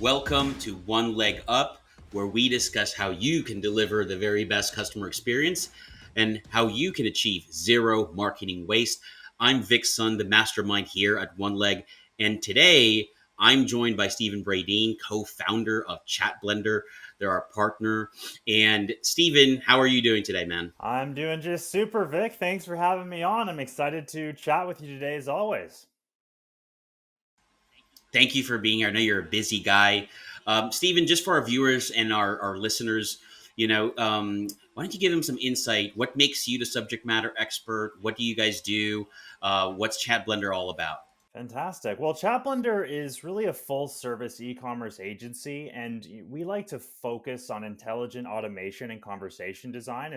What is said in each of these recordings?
Welcome to OneLeg Up, where we discuss how you can deliver the very best customer experience and how you can achieve zero marketing waste. I'm Vic Sun, the mastermind here at OneLeg, and today I'm joined by Stephen Bradeen, co-founder of Chat Blender. They're our partner. And Stephen, how are you doing today, man? I'm doing just super, Vic. Thanks for having me on. I'm excited to chat with you today, as always. Thank you for being here. I know you're a busy guy. Stephen, just for our viewers and our listeners, why don't you give them some insight? What makes you the subject matter expert? What do you guys do? What's Chat Blender all about? Fantastic. Well, Chaplender is really a full service e commerce agency, and we like to focus on intelligent automation and conversation design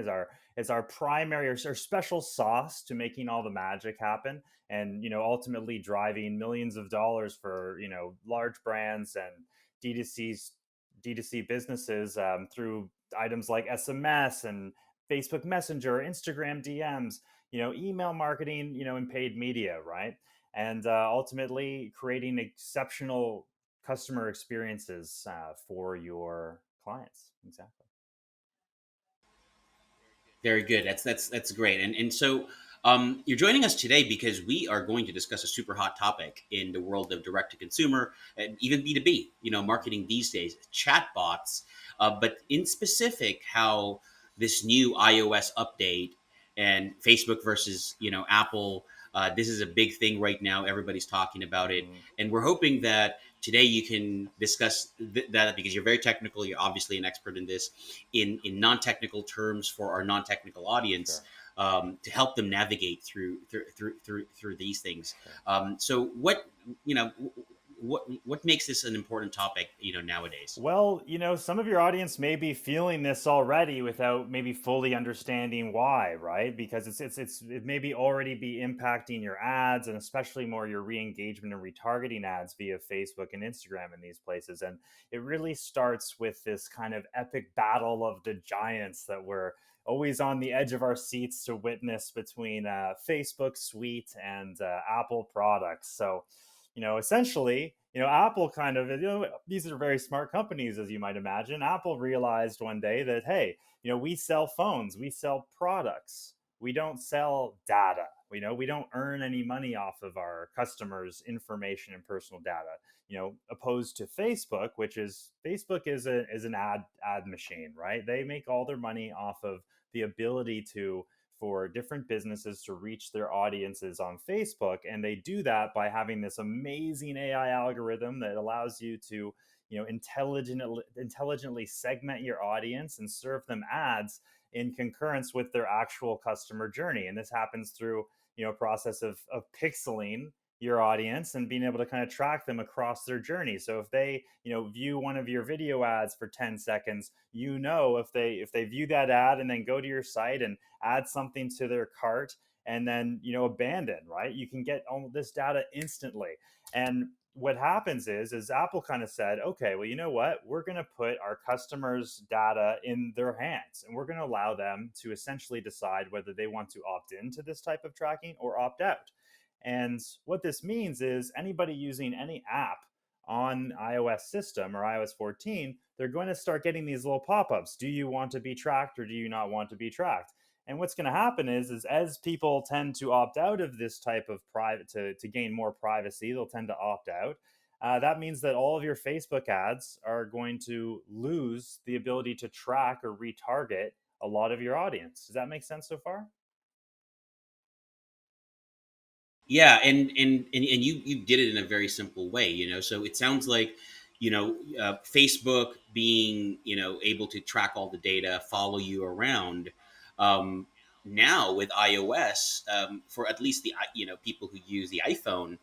as our primary or special sauce to making all the magic happen and ultimately driving millions of dollars for large brands and D2C's D2C businesses through items like SMS and Facebook Messenger, Instagram DMs, email marketing, and paid media, right? And ultimately creating exceptional customer experiences for your clients. Exactly. Very good. That's great. And so you're joining us today because we are going to discuss a super hot topic in the world of direct to consumer and even B2B. Marketing these days, chatbots, but in specific, how this new iOS update and Facebook versus Apple. This is a big thing right now. Everybody's talking about it, Mm-hmm. and we're hoping that today you can discuss that because you're very technical. You're obviously an expert in this in non-technical terms for our non-technical audience, Sure. to help them navigate through these things. Sure. So you know what makes this an important topic nowadays? Well, some of your audience may be feeling this already without maybe fully understanding why, right? Because it maybe already be impacting your ads and especially more your re-engagement and retargeting ads via Facebook and Instagram in these places. And it really starts with this kind of epic battle of the giants that we're always on the edge of our seats to witness between Facebook Suite and Apple products. So essentially, Apple kind of, these are very smart companies, as you might imagine. Apple realized one day that, hey, we sell phones, we sell products, we don't sell data. We don't earn any money off of our customers' information and personal data. Opposed to Facebook, which is Facebook is an ad machine, right? They make all their money off of the ability to for different businesses to reach their audiences on Facebook. And they do that by having this amazing AI algorithm that allows you to, intelligently segment your audience and serve them ads in concurrence with their actual customer journey. And this happens through, a process of pixeling your audience and being able to kind of track them across their journey. So if they, view one of your video ads for 10 seconds, if they view that ad and then go to your site and add something to their cart and then abandon, right, you can get all this data instantly. And what happens is Apple kind of said, okay, well, you know what, we're going to put our customers data in their hands and we're going to allow them to essentially decide whether they want to opt into this type of tracking or opt out. And what this means is anybody using any app on iOS system or iOS 14, they're going to start getting these little pop-ups. Do you want to be tracked or do you not want to be tracked? And what's going to happen is as people tend to opt out of this type of private to gain more privacy, they'll tend to opt out. That means that all of your Facebook ads are going to lose the ability to track or retarget a lot of your audience. Does that make sense so far? Yeah, and you did it in a very simple way. So it sounds like Facebook being able to track all the data, follow you around. um, Now with iOS, for at least the people who use the iPhone,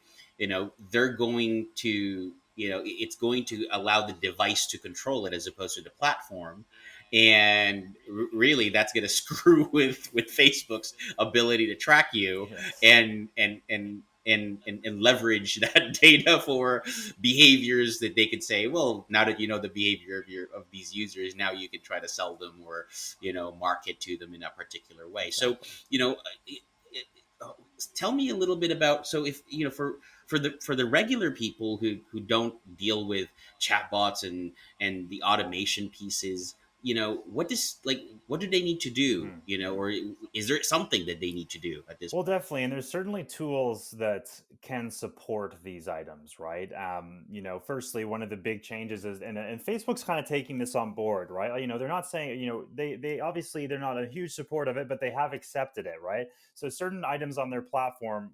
they're going to it's going to allow the device to control it as opposed to the platform. And really that's going to screw with Facebook's ability to track you Yes. and leverage that data for behaviors that they could say, well, now that you know the behavior of these users, now you can try to sell them or market to them in a particular way. So Exactly. you know it, it, tell me a little bit about, so if for the regular people who don't deal with chatbots and the automation pieces, what do they need to do, Mhm. or is there something that they need to do at this Well, point? definitely, and there's certainly tools that can support these items, right? Firstly, one of the big changes is, and Facebook's kind of taking this on board, right? They're not saying, they obviously they're not a huge support of it, but they have accepted it, right? So certain items on their platform,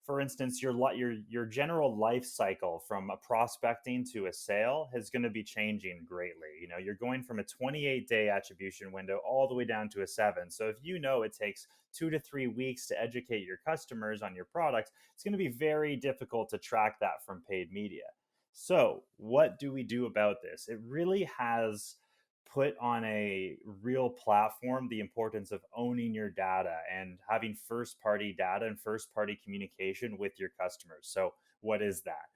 for instance, your general life cycle from a prospecting to a sale is going to be changing greatly. You're going from a 28-day attribution window all the way down to a 7. So if it takes 2 to 3 weeks to educate your customers on your products, it's going to be very difficult to track that from paid media. So, what do we do about this? It really has put on a real platform the importance of owning your data and having first party data and first party communication with your customers. So, what is that?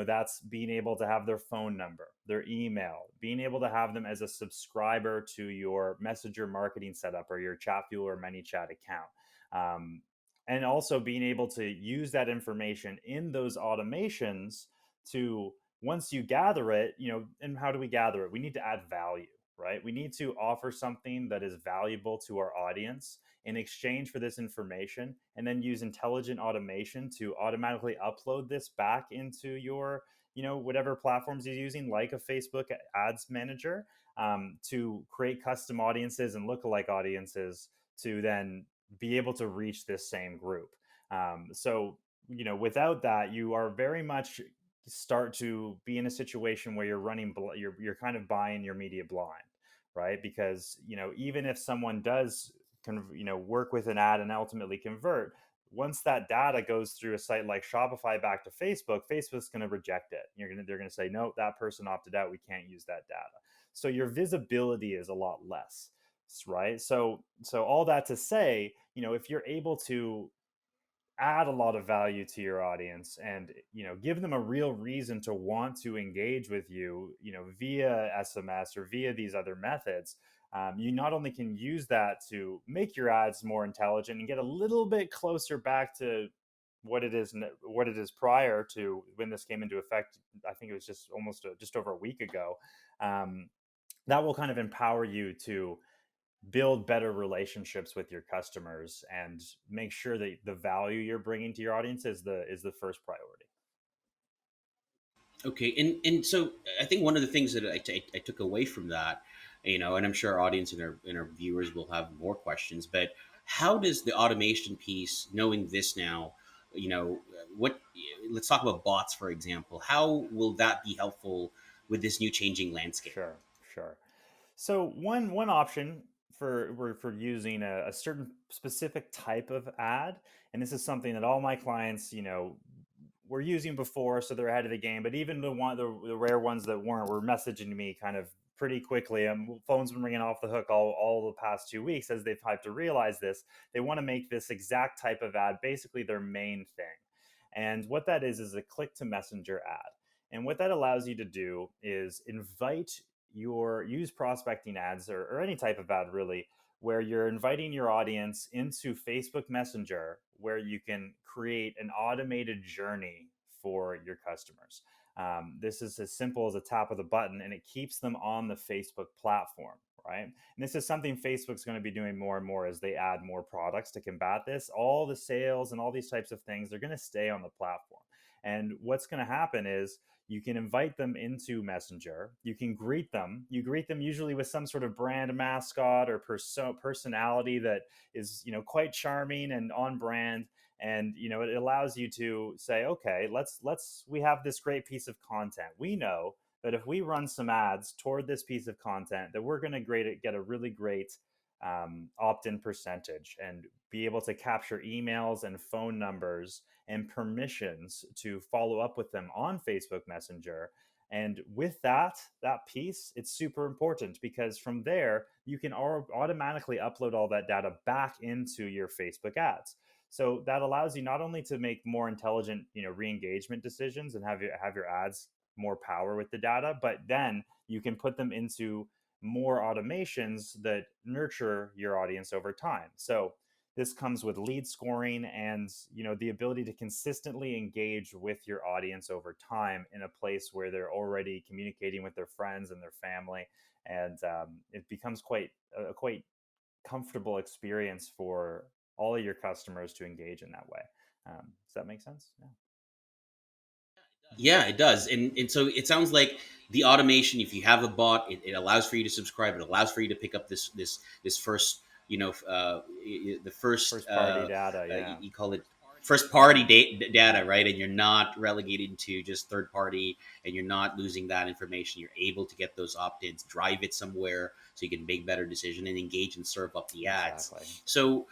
That's being able to have their phone number, their email, being able to have them as a subscriber to your messenger marketing setup or your Chatfuel or ManyChat account. Um, and also being able to use that information in those automations to, once you gather it, and how do we gather it? We need to add value, right? We need to offer something that is valuable to our audience in exchange for this information, and then use intelligent automation to automatically upload this back into your, whatever platforms you're using, like a Facebook ads manager, to create custom audiences and lookalike audiences to then be able to reach this same group. So, without that, you are very much start to be in a situation where you're kind of buying your media blind, right? Because even if someone does work with an ad and ultimately convert, once that data goes through a site like Shopify back to Facebook's going to reject it. They're going to say, no, that person opted out, we can't use that data. So your visibility is a lot less, right? So all that to say, if you're able to add a lot of value to your audience and give them a real reason to want to engage with you, via SMS or via these other methods, you not only can use that to make your ads more intelligent and get a little bit closer back to what it is prior to when this came into effect. I think it was just over a week ago. um, that will kind of empower you to build better relationships with your customers and make sure that the value you're bringing to your audience is the first priority. Okay, and so I think one of the things that I took away from that, and I'm sure our audience and our viewers will have more questions, but how does the automation piece, knowing this now, what? Let's talk about bots, for example. How will that be helpful with this new changing landscape? Sure, sure. So one option for using a certain specific type of ad, and this is something that all my clients, were using before, so they're ahead of the game. But even the rare ones that weren't were messaging me kind of pretty quickly. Phones been ringing off the hook all the past 2 weeks as they've had to realize this. They want to make this exact type of ad basically their main thing, and what that is a click to messenger ad. And what that allows you to do is invite your use prospecting ads or any type of ad really, where you're inviting your audience into Facebook Messenger, where you can create an automated journey for your customers. This is as simple as a tap of the button, and it keeps them on the Facebook platform, right? And this is something Facebook's going to be doing more and more as they add more products to combat this. All the sales and all these types of things, they're going to stay on the platform. And what's going to happen is you can invite them into Messenger. You can greet them. You greet them usually with some sort of brand mascot or personality that is, quite charming and on brand. And it allows you to say, okay, we have this great piece of content. We know that if we run some ads toward this piece of content, that we're going to get a really great opt-in percentage and be able to capture emails and phone numbers and permissions to follow up with them on Facebook Messenger. And with that piece, it's super important because from there you can automatically upload all that data back into your Facebook ads. So that allows you not only to make more intelligent, re-engagement decisions and have your ads more power with the data, but then you can put them into more automations that nurture your audience over time. So this comes with lead scoring and the ability to consistently engage with your audience over time in a place where they're already communicating with their friends and their family, and it becomes quite comfortable experience for all of your customers to engage in that way. Does that make sense? Yeah. Yeah, it does. And so it sounds like the automation, if you have a bot, it allows for you to subscribe. It allows for you to pick up this first, the first, First party data, you, yeah. you call it first party data, right? And you're not relegated to just third party, and you're not losing that information. You're able to get those opt-ins, drive it somewhere so you can make better decision and engage and serve up the ads. Exactly. So,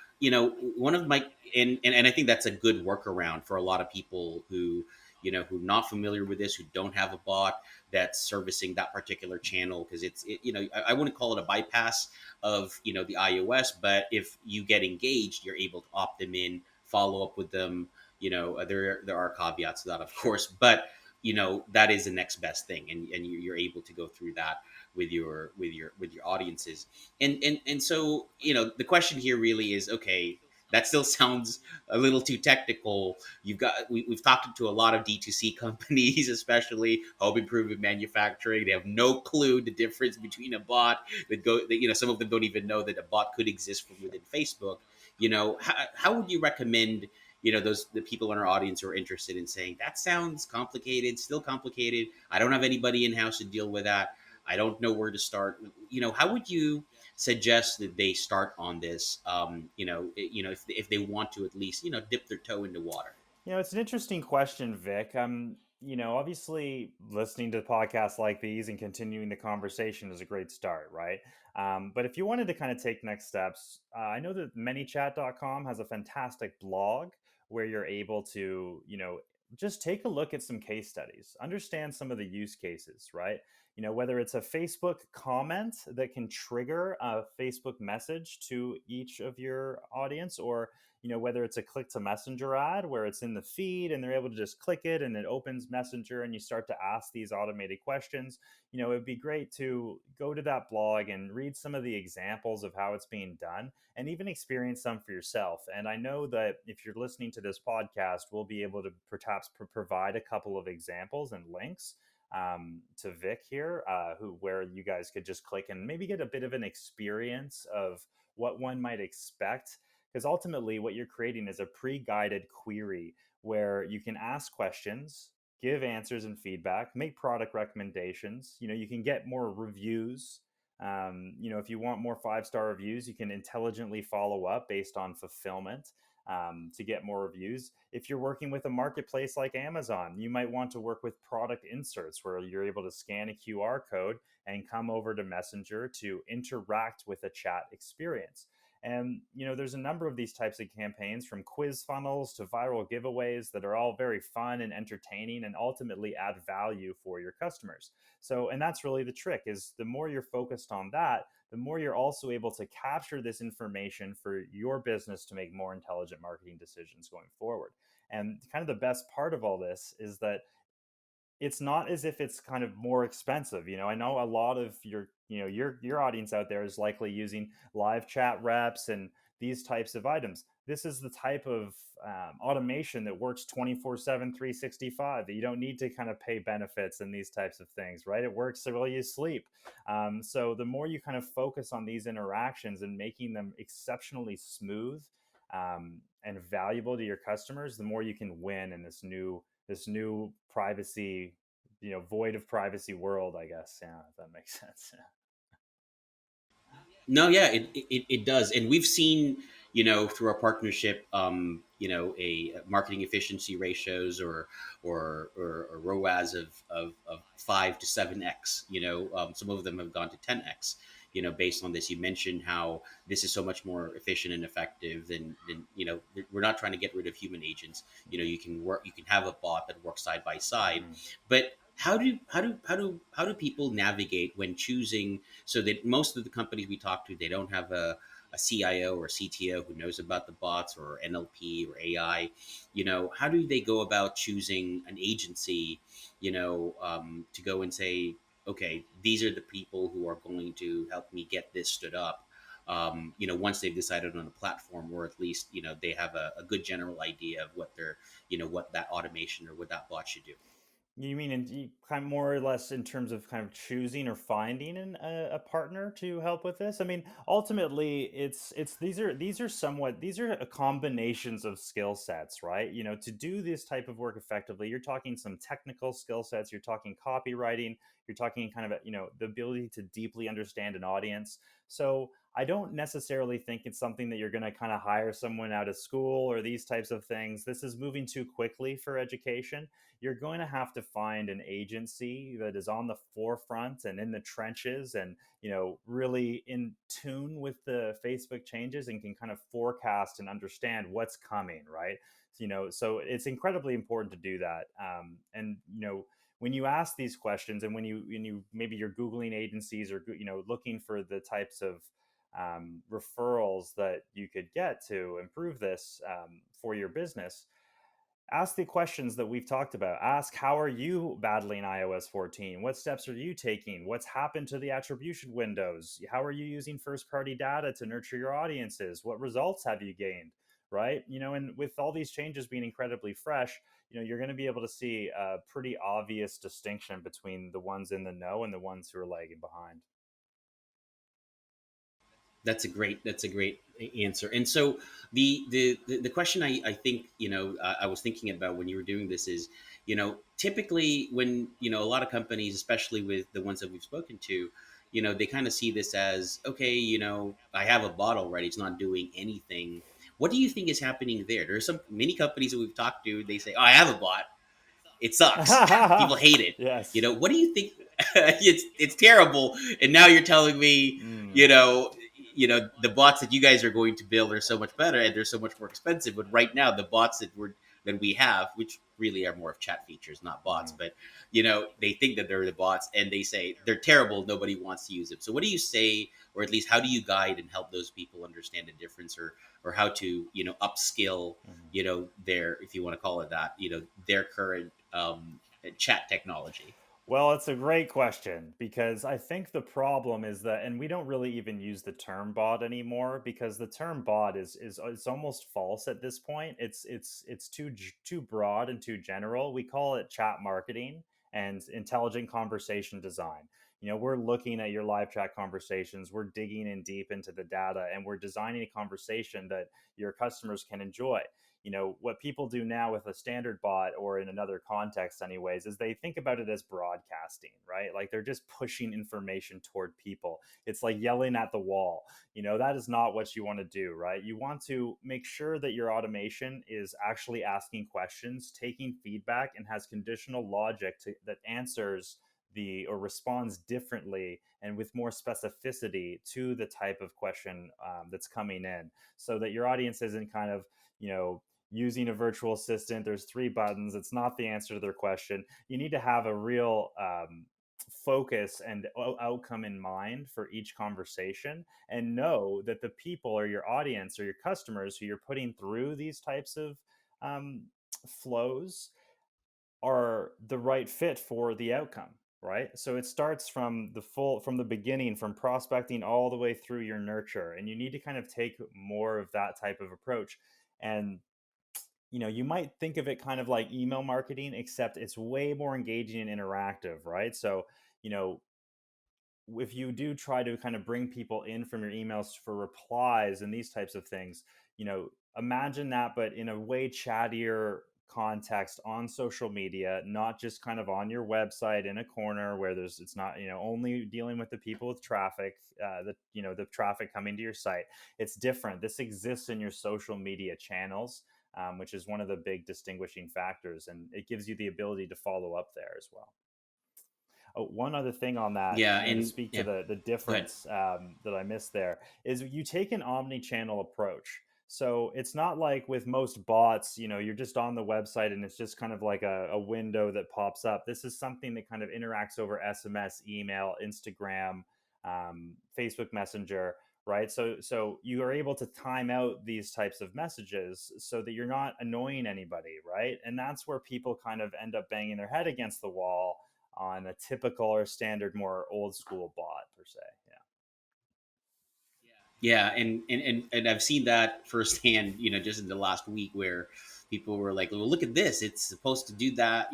one of my, and I think that's a good workaround for a lot of people who are not familiar with this, who don't have a bot that's servicing that particular channel, because I wouldn't call it a bypass of the iOS, but if you get engaged, you're able to opt them in, follow up with them. There are caveats to that, of Sure. course, but that is the next best thing, and you're able to go through that with your audiences. And so the question here really is, okay, that still sounds a little too technical. We've talked to a lot of D2C companies, especially home improvement manufacturing. They have no clue the difference between a bot some of them don't even know that a bot could exist from Sure. within Facebook. How would you recommend those the people in our audience who are interested in saying that sounds complicated, still complicated. I don't have anybody in house to deal with that. I don't know where to start. How would you suggest that they start on this? If they want to at least dip their toe into water. It's an interesting question, Vic. Obviously, listening to podcasts like these and continuing the conversation is a great start, right? But if you wanted to kind of take next steps, I know that manychat.com has a fantastic blog where you're able to, just take a look at some case studies, understand some of the use cases, right? Whether it's a Facebook comment that can trigger a Facebook message to each of your audience, or whether it's a click to messenger ad where it's in the feed and they're able to just click it and it opens messenger and you start to ask these automated questions. It'd be great to go to that blog and read some of the examples of how it's being done and even experience some for yourself. And I know that if you're listening to this podcast, we'll be able to perhaps provide a couple of examples and links to Vic here, where you guys could just click and maybe get a bit of an experience of what one might expect, because ultimately what you're creating is a pre-guided query where you can ask questions, give answers and feedback, make product recommendations. You can get more reviews. If you want more 5-star reviews, you can intelligently follow up based on fulfillment to get more reviews. If you're working with a marketplace like Amazon, you might want to work with product inserts where you're able to scan a QR code and come over to Messenger to interact with a chat experience. And there's a number of these types of campaigns, from quiz funnels to viral giveaways, that are all very fun and entertaining and ultimately add value for your customers. So, and that's really the trick, is the more you're focused on that, the more you're also able to capture this information for your business to make more intelligent marketing decisions going forward. And kind of the best part of all this is that it's not as if it's kind of more expensive. I know a lot of your audience out there is likely using live chat reps and these types of items. This is the type of automation that works 24/7, 365, that you don't need to kind of pay benefits and these types of things, right? It works while you sleep. So the more you kind of focus on these interactions and making them exceptionally smooth and valuable to your customers, the more you can win in this new privacy, void of privacy world, I guess. Yeah, if that makes sense. Yeah. No, yeah, it does, and we've seen through our partnership, a marketing efficiency ratios or ROAS of 5 to 7x. Some of them have gone to 10x. Based on this, you mentioned how this is so much more efficient and effective than we're not trying to get rid of human agents. You can have a bot that works side by side, Mm. but how do people navigate when choosing, so that most of the companies we talk to, they don't have a CIO or CTO who knows about the bots or NLP or AI. How do they go about choosing an agency, to go and say, okay, these are the people who are going to help me get this stood up. once they've decided on a platform, or at least they have a good general idea of what that automation or what that bot should do. You mean kind of more or less in terms of kind of choosing or finding a partner to help with this? I mean, ultimately, it's these are combinations of skill sets, right? To do this type of work effectively, you're talking some technical skill sets, you're talking copywriting, you're talking kind of the ability to deeply understand an audience. So I don't necessarily think it's something that you're going to kind of hire someone out of school or these types of things. This is moving too quickly for education. You're going to have to find an agency that is on the forefront and in the trenches and really in tune with the Facebook changes and can kind of forecast and understand what's coming, right? So it's incredibly important to do that. And when you ask these questions, and when you maybe you're googling agencies, or looking for the types of referrals that you could get to improve this for your business, ask the questions that we've talked about. Ask, how are you battling iOS 14? What steps are you taking? What's happened to the attribution windows? How are you using first party data to nurture your audiences? What results have you gained? Right? And with all these changes being incredibly fresh, you're going to be able to see a pretty obvious distinction between the ones in the know and the ones who are lagging behind. That's a great answer. And so the question I think I was thinking about when you were doing this is, typically when a lot of companies, especially with the ones that we've spoken to, they kind of see this as, okay, I have a bot already, it's not doing anything. What do you think is happening there? There's some many companies that we've talked to, they say, oh, I have a bot, it sucks. People hate it. Yes. What do you think? It's terrible. And now you're telling me, Mm, the bots that you guys are going to build are so much better and they're so much more expensive. But right now, the bots that we have, which really are more of chat features, not bots, mm. but they think that they're the bots and they say they're terrible. Nobody wants to use them. So what do you say, or at least how do you guide and help those people understand the difference, or how to upskill Mhm. their, if you want to call it that, their current chat technology. Well, it's a great question because I think the problem is that, and we don't really even use the term bot anymore because the term bot is it's almost false at this point. It's too broad and too general. We call it chat marketing and intelligent conversation design. We're looking at your live chat conversations, we're digging in deep into the data, and we're designing a conversation that your customers can enjoy. What people do now with a standard bot, or in another context anyways, is they think about it as broadcasting, right? Like they're just pushing information toward people. It's like yelling at the wall. That is not what you want to do, right? You want to make sure that your automation is actually asking questions, taking feedback, and has conditional logic that answers the or responds differently and with more specificity to the type of question that's coming in, so that your audience isn't kind of using a virtual assistant. There's three buttons. It's not the answer to their question. You need to have a real focus and outcome in mind for each conversation, and know that the people or your audience or your customers who you're putting through these types of um, flows are the right fit for the outcome, right? So it starts from the beginning, from prospecting all the way through your nurture, and you need to kind of take more of that type of approach. And you might think of it kind of like email marketing, except it's way more engaging and interactive, right? So, you know, if you do try to kind of bring people in from your emails for replies and these types of things, imagine that, but in a way chattier context on social media, not just kind of on your website in a corner where it's not, only dealing with the people with traffic, the traffic coming to your site. It's different. This exists in your social media channels, which is one of the big distinguishing factors, and it gives you the ability to follow up there as well. Oh, one other thing on that, Yeah, to and speak to yeah, the go ahead. difference that I missed there, is you take an omni-channel approach. So it's not like with most bots, you're just on the website and it's just kind of like a window that pops up. This is something that kind of interacts over SMS, email, Instagram, Facebook Messenger, right? So you are able to time out these types of messages so that you're not annoying anybody, right? And that's where people kind of end up banging their head against the wall on a typical or standard, more old school bot per se. Yeah. Yeah, and I've seen that firsthand, just in the last week, where people were like, "Well, look at this. It's supposed to do that,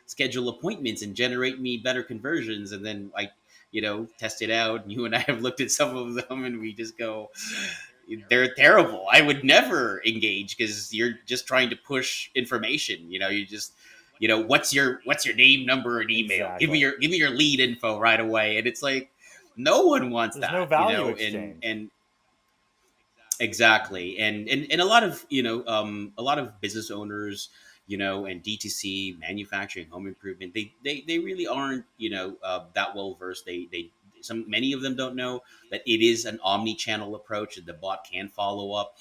schedule appointments and generate me better conversions." And then I, test it out. And you and I have looked at some of them, and we just go, "They're terrible. I would never engage because you're just trying to push information. You just." What's your name, number, and email? Give me Exactly. your lead info right away, and it's like no one wants There's no that, value and exchange. exactly, and a lot of a lot of business owners, and D2C manufacturing, home improvement, they really aren't that well versed. Many of them don't know that it is an omni-channel approach, and the bot can follow up.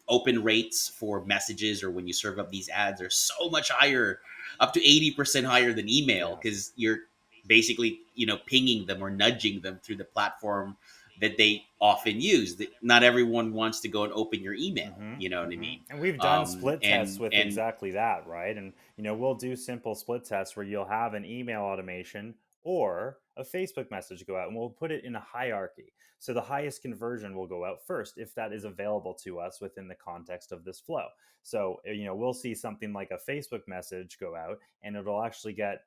Open rates for messages, or when you serve up these ads, are so much higher, up to 80% higher than email, Yes. because you're basically pinging them or nudging them through the platform that they often use. That not everyone wants to go and open your email. Mm-hmm, You know what I mm-hmm. mean? And we've done split tests And with exactly that, right? And we'll do simple split tests where you'll have an email automation or a Facebook message go out, and we'll put it in a hierarchy. So the highest conversion will go out first if that is available to us within the context of this flow. So we'll see something like a Facebook message go out, and it'll actually get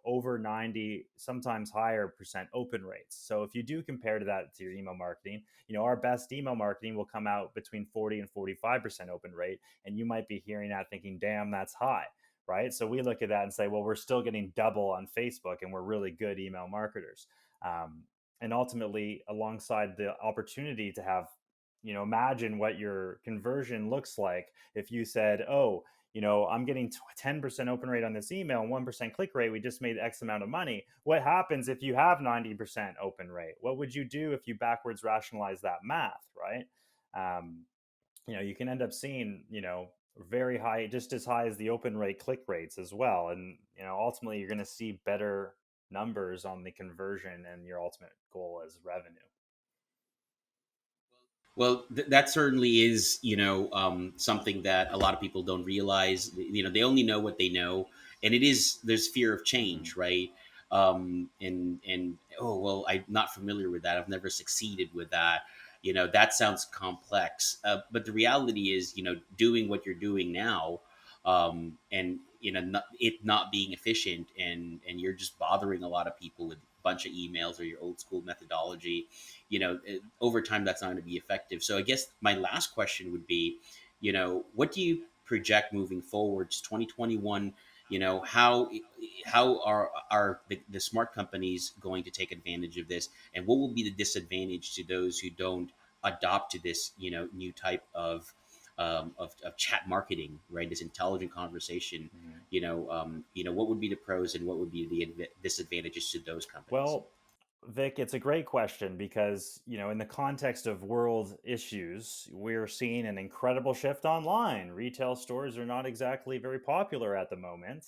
over 90, sometimes higher percent open rates. So if you do compare to that to your email marketing, our best email marketing will come out between 40 and 45% open rate. And you might be hearing that thinking, damn, that's high. Right. So we look at that and say, well, we're still getting double on Facebook and we're really good email marketers. Um, and ultimately, alongside the opportunity to have, imagine what your conversion looks like if you said, oh, I'm getting 10% open rate on this email and 1% click rate. We just made X amount of money. What happens if you have 90% open rate? What would you do if you backwards rationalize that math, right? Um, you can end up seeing, very high, just as high as the open rate click rates as well. And, ultimately you're going to see better numbers on the conversion and your ultimate goal as revenue. Well, that certainly is, something that a lot of people don't realize. They only know what they know, and it is there's fear of Mm-hmm. change, right? And oh well, I'm not familiar with that. I've never succeeded with that. That sounds complex, but the reality is, doing what you're doing now, and it not being efficient, and you're just bothering a lot of people with a bunch of emails or your old school methodology. Over time that's not going to be effective. So I guess my last question would be, what do you project moving forwards 2021? How are the smart companies going to take advantage of this, and what will be the disadvantage to those who don't adopt to this new type of chat marketing, right? This intelligent conversation. Mm-hmm. What would be the pros and what would be the disadvantages to those companies? Well, Vic, it's a great question because, in the context of world issues, we're seeing an incredible shift online. Retail stores are not exactly very popular at the moment.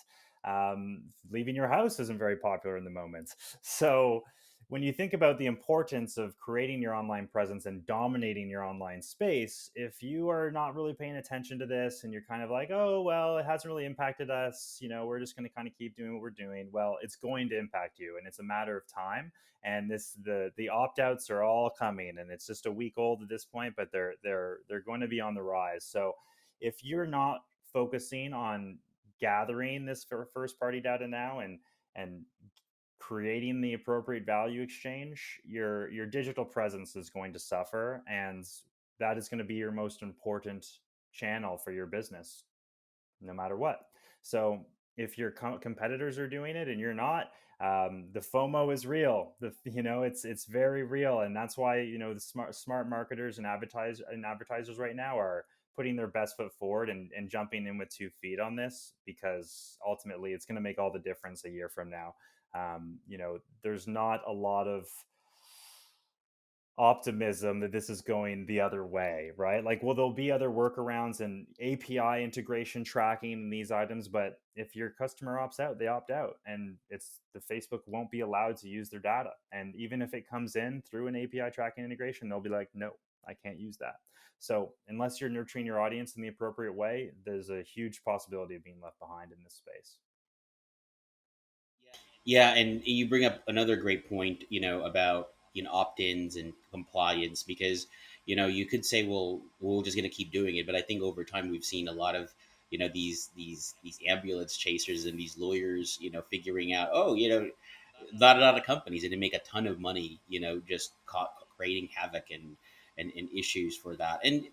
Leaving your house isn't very popular in the moment. So, when you think about the importance of creating your online presence and dominating your online space, if you are not really paying attention to this and you're kind of like, oh, well, it hasn't really impacted us, we're just going to kind of keep doing what we're doing, well, it's going to impact you and it's a matter of time. And the opt-outs are all coming, and it's just a week old at this point, but they're going to be on the rise. So if you're not focusing on gathering this first party data now and creating the appropriate value exchange, your digital presence is going to suffer, and that is going to be your most important channel for your business, no matter what. So if your competitors are doing it and you're not, the FOMO is real. It's very real, and that's why the smart marketers and advertisers right now are putting their best foot forward and jumping in with 2 feet on this, because ultimately it's going to make all the difference a year from now. There's not a lot of optimism that this is going the other way, right? Like, well, there'll be other workarounds and API integration tracking in these items, but if your customer opts out, they opt out, and it's the Facebook won't be allowed to use their data. And even if it comes in through an API tracking integration, they'll be like, no, I can't use that. So unless you're nurturing your audience in the appropriate way, there's a huge possibility of being left behind in this space. Yeah, and you bring up another great point, about opt-ins and compliance, because you could say, well, we're just going to keep doing it. But I think over time we've seen a lot of, these ambulance chasers and these lawyers, figuring out, oh, not a lot of companies, and they make a ton of money, just creating havoc and issues for that. And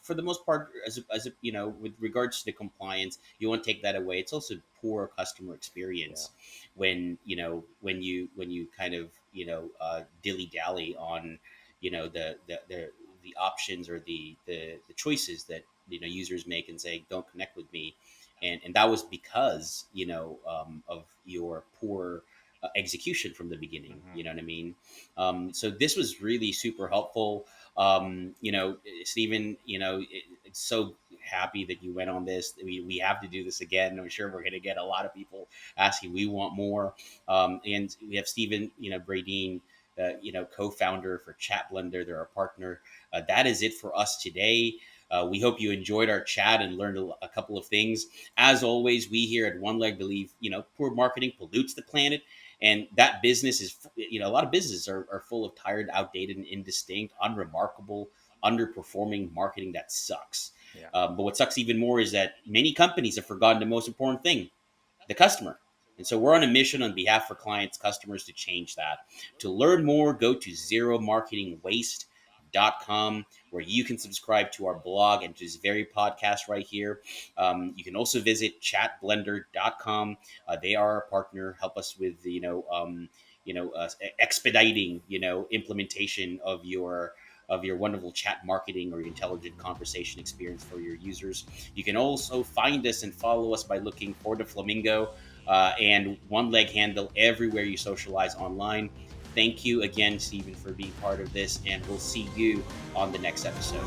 for the most part, with regards to the compliance, you want to take that away. It's also poor customer Yeah. experience when you kind of dilly dally on the options or the choices that users make and say don't connect with me, and that was because of your poor execution from the beginning. Hmm. You know what I mean? So this was really super helpful. Stephen, it's so happy that you went on this. We have to do this again. I'm sure we're going to get a lot of people asking. We want more. And we have Stephen, Bradeen, co-founder for Chat Blender. They're our partner. That is it for us today. We hope you enjoyed our chat and learned a couple of things. As always, we here at OneLeg believe, poor marketing pollutes the planet, and that business is, a lot of businesses are full of tired, outdated, and indistinct, unremarkable, underperforming marketing that sucks. Yeah. But what sucks even more is that many companies have forgotten the most important thing: the customer. And so we're on a mission on behalf for clients, customers, to change that. To learn more, go to zeromarketingwaste.com, where you can subscribe to our blog and to this very podcast right here. You can also visit chatblender.com. They are our partner, help us with expediting implementation of your wonderful chat marketing or your intelligent conversation experience for your users. You can also find us and follow us by looking for the Flamingo and One Leg Handle everywhere you socialize online. Thank you again, Stephen, for being part of this, and we'll see you on the next episode.